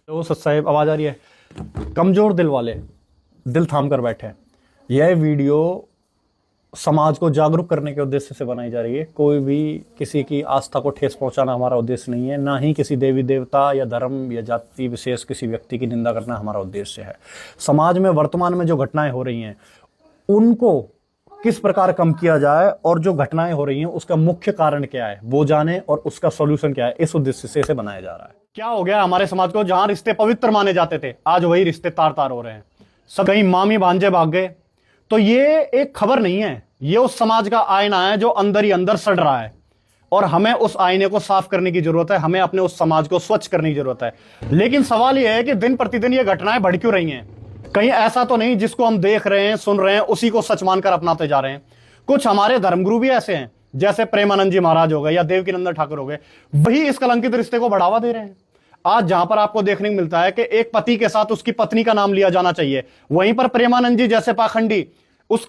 तो सच साहिब आवाज आ रही है। कमजोर दिल वाले दिल थाम कर बैठे। यह वीडियो समाज को जागरूक करने के उद्देश्य से बनाई जा रही है। कोई भी किसी की आस्था को ठेस पहुंचाना हमारा उद्देश्य नहीं है, ना ही किसी देवी देवता या धर्म या जाति विशेष किसी व्यक्ति की निंदा करना हमारा उद्देश्य है। समाज में वर्तमान में जो घटनाएं हो रही हैं उनको किस प्रकार कम किया जाए और जो घटनाएं हो रही हैं उसका मुख्य कारण क्या है वो जाने और उसका सॉल्यूशन क्या है, इस उद्देश्य से इसे बनाया जा रहा है। क्या हो गया हमारे समाज को, जहां रिश्ते पवित्र माने जाते थे आज वही रिश्ते तार तार हो रहे हैं। सब कहीं मामी भांजे भाग गए। तो ये एक खबर नहीं है, ये उस समाज का आईना है जो अंदर ही अंदर सड़ रहा है और हमें उस आईने को साफ करने की जरूरत है। हमें अपने उस समाज को स्वच्छ करने की जरूरत है। लेकिन सवाल यह है कि दिन प्रतिदिन ये घटनाएं बढ़ क्यों रही हैं। कहीं ऐसा तो नहीं जिसको हम देख रहे हैं सुन रहे हैं उसी को सच मानकर अपनाते जा रहे हैं। कुछ हमारे धर्मगुरु भी ऐसे हैं, जैसे प्रेमानंद जी महाराज हो गए या देवकीनंदन ठाकुर हो गए, वही इस कलंकित रिश्ते को बढ़ावा दे रहे हैं। आज जहां पर आपको देखने को मिलता है कि एक पति के साथ उसकी पत्नी का नाम लिया जाना चाहिए, वहीं पर प्रेमानंद जी जैसे पाखंडी उस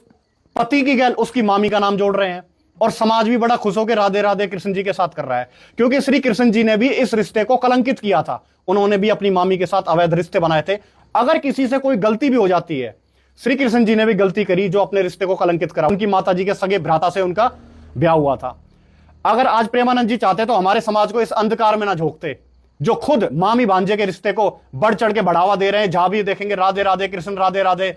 पति की गैल उसकी मामी का नाम जोड़ रहे हैं और समाज भी बड़ा खुश होकर राधे राधे कृष्ण जी के साथ कर रहा है, क्योंकि श्री कृष्ण जी ने भी इस रिश्ते को कलंकित किया था। उन्होंने भी अपनी मामी के साथ अवैध रिश्ते बनाए थे। अगर किसी से कोई गलती भी हो जाती है, श्री कृष्ण जी ने भी गलती करी जो अपने रिश्ते को कलंकित करा। उनकी माता जी के सगे भ्राता से उनका ब्याह हुआ था। अगर आज प्रेमानंद जी चाहते तो हमारे समाज को इस अंधकार में ना झोंकते, जो खुद मामी भांजे के रिश्ते को बढ़ चढ़ के बढ़ावा दे रहे हैं। जहां भी देखेंगे राधे राधे कृष्ण राधे राधे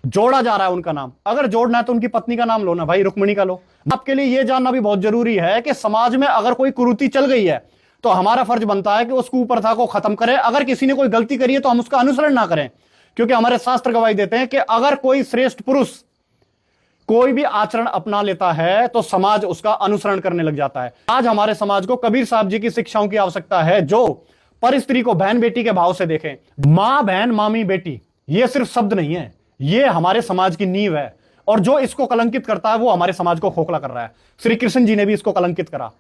जोड़ा जा रहा है उनका नाम। अगर जोड़ना है तो उनकी पत्नी का नाम लो ना भाई, रुक्मिणी का लो। आपके लिए यह जानना भी बहुत जरूरी है कि समाज में अगर कोई कुरीति चल गई है तो हमारा फर्ज बनता है कि उस कुप्रथा को खत्म करें। अगर किसी ने कोई गलती करी है तो हम उसका अनुसरण ना करें, क्योंकि हमारे शास्त्र गवाही देते हैं कि अगर कोई श्रेष्ठ पुरुष कोई भी आचरण अपना लेता है तो समाज उसका अनुसरण करने लग जाता है। आज हमारे समाज को कबीर साहब जी की शिक्षाओं की आवश्यकता है, जो पर स्त्री को बहन बेटी के भाव से देखें। मां बहन मामी बेटी ये सिर्फ शब्द नहीं है, ये हमारे समाज की नींव है और जो इसको कलंकित करता है वो हमारे समाज को खोखला कर रहा है। श्री कृष्ण जी ने भी इसको कलंकित करा,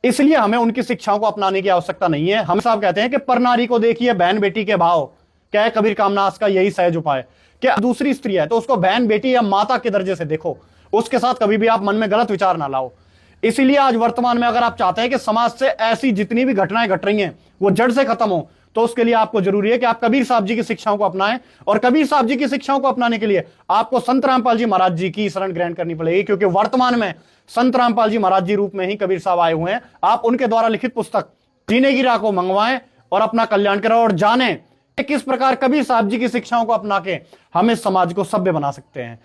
इसलिए हमें उनकी शिक्षाओं को अपनाने की आवश्यकता नहीं है। हम साहब कहते हैं कि पर नारी को देखिए बहन बेटी के भाव, क्या है कबीर कामनास का यही सहज उपाय। क्या दूसरी स्त्री है तो उसको बहन बेटी या माता के दर्जे से देखो, उसके साथ कभी भी आप मन में गलत विचार ना लाओ। इसीलिए आज वर्तमान में अगर आप चाहते हैं कि समाज से ऐसी जितनी भी घटनाएं घट रही हैं वो जड़ से खत्म हो, तो उसके लिए आपको जरूरी है कि आप कबीर साहब जी की शिक्षाओं को अपनाएं। और कबीर साहब जी की शिक्षाओं को अपनाने के लिए आपको संत रामपाल जी महाराज जी की शरण ग्रहण करनी पड़ेगी, क्योंकि वर्तमान में संत रामपाल जी महाराज जी रूप में ही कबीर साहब आए हुए हैं। आप उनके द्वारा लिखित पुस्तक जीने की राह को मंगवाएं और अपना कल्याण करें और जानें किस प्रकार कबीर साहब जी की शिक्षाओं को अपना के हम इस समाज को सभ्य बना सकते हैं।